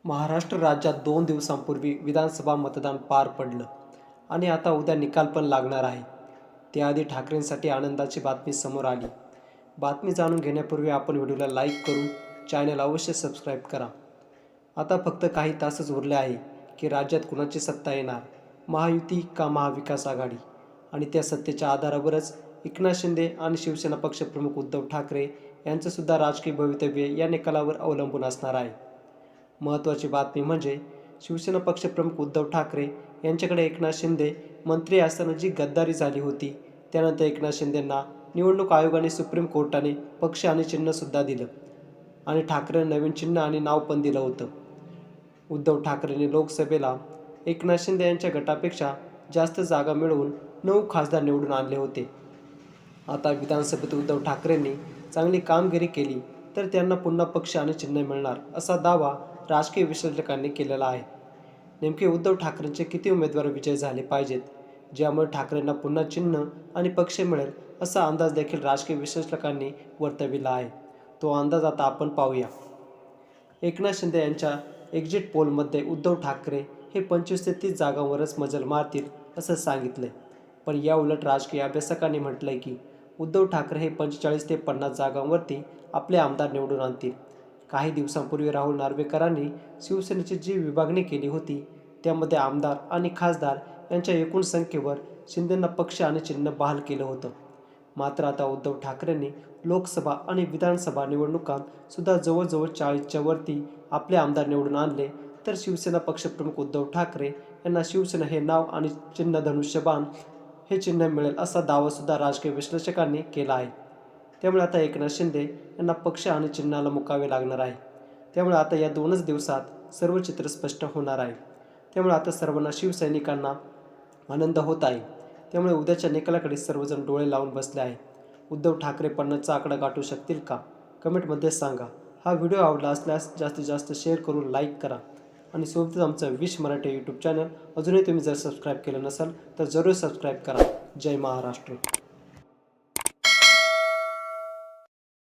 महाराष्ट्र राज्यात 2 दिवसांपूर्वी विधानसभा मतदान पार पडलं आणि आता उद्या निकाल पण लागणार आहे. त्याआधी ठाकरेंसाठी आनंदाची बातमी समोर आली. बातमी जाणून घेण्यापूर्वी आपण व्हिडिओला लाईक करून चॅनल अवश्य सबस्क्राईब करा. आता फक्त काही तासच उरले आहे की राज्यात कुणाची सत्ता येणार, महायुती का महाविकास आघाडी, आणि त्या सत्तेच्या आधारावरच एकनाथ शिंदे आणि शिवसेना पक्षप्रमुख उद्धव ठाकरे यांचंसुद्धा राजकीय भवितव्य या निकालावर अवलंबून असणार आहे. महत्त्वाची बातमी म्हणजे शिवसेना पक्षप्रमुख उद्धव ठाकरे यांच्याकडे एकनाथ शिंदे मंत्री असताना जी गद्दारी झाली होती, त्यानंतर एकनाथ शिंदेंना निवडणूक आयोगाने सुप्रीम कोर्टाने पक्ष आणि चिन्हसुद्धा दिलं आणि ठाकरेंना नवीन चिन्ह आणि नाव पण दिलं होतं. उद्धव ठाकरेंनी लोकसभेला एकनाथ शिंदे यांच्या गटापेक्षा जास्त जागा मिळवून 9 खासदार निवडून आणले होते. आता विधानसभेत उद्धव ठाकरेंनी चांगली कामगिरी केली तर त्यांना पुन्हा पक्ष आणि चिन्ह मिळणार असा दावा राजकीय विश्लेषकांनी केलेला आहे. नेमके उद्धव ठाकरेंचे किती उमेदवार विजयी झाले पाहिजेत ज्यामुळे ठाकरेंना पुन्हा चिन्ह आणि पक्ष मिळेल असा अंदाज देखील राजकीय विश्लेषकांनी वर्तविला आहे. तो अंदाज आता आपण पाहूया. एकनाथ शिंदे यांच्या एक्झिट पोलमध्ये उद्धव ठाकरे हे 25 ते 30 जागांवरच मजल मारतील असं सांगितलंय. पण याउलट राजकीय अभ्यासकांनी म्हटलंय की उद्धव ठाकरे हे 45 ते 50 जागांवरती आपले आमदार निवडून आणतील. काही दिवसांपूर्वी राहुल नार्वेकरांनी शिवसेनेची जी विभागणी केली होती त्यामध्ये आमदार आणि खासदार यांच्या एकूण संख्येवर शिंदेंना पक्ष आणि चिन्ह बहाल केलं होतं. मात्र आता उद्धव ठाकरेंनी लोकसभा आणि विधानसभा निवडणुकांत सुद्धा जवळजवळ 40च्या वरती आपले आमदार निवडून आणले तर शिवसेना पक्षप्रमुख उद्धव ठाकरे यांना शिवसेना हे नाव आणि चिन्ह धनुष्यबाण हे चिन्ह मिळेल असा दावासुद्धा राजकीय विश्लेषकांनी केला आहे. त्यामुळे आता एकनाथ शिंदे यांना पक्ष आणि चिन्हाला मुकावे लागणार आहे. त्यामुळे आता या 2च दिवसात सर्व चित्र स्पष्ट होणार आहे. त्यामुळे आता सर्वांना शिवसैनिकांना आनंद होत आहे. त्यामुळे उद्याच्या निकालाकडे सर्वजण डोळे लावून बसले आहेत. उद्धव ठाकरे 50चा आकडा गाठू शकतील का? कमेंटमध्ये सांगा. हा व्हिडिओ आवडला असल्यास जास्तीत जास्त शेअर करून लाईक करा आणि सोबतच आमचं विश मराठी यूट्यूब चॅनल अजूनही तुम्ही जर सबस्क्राईब केलं नसाल तर जरूर सबस्क्राईब करा. जय महाराष्ट्र.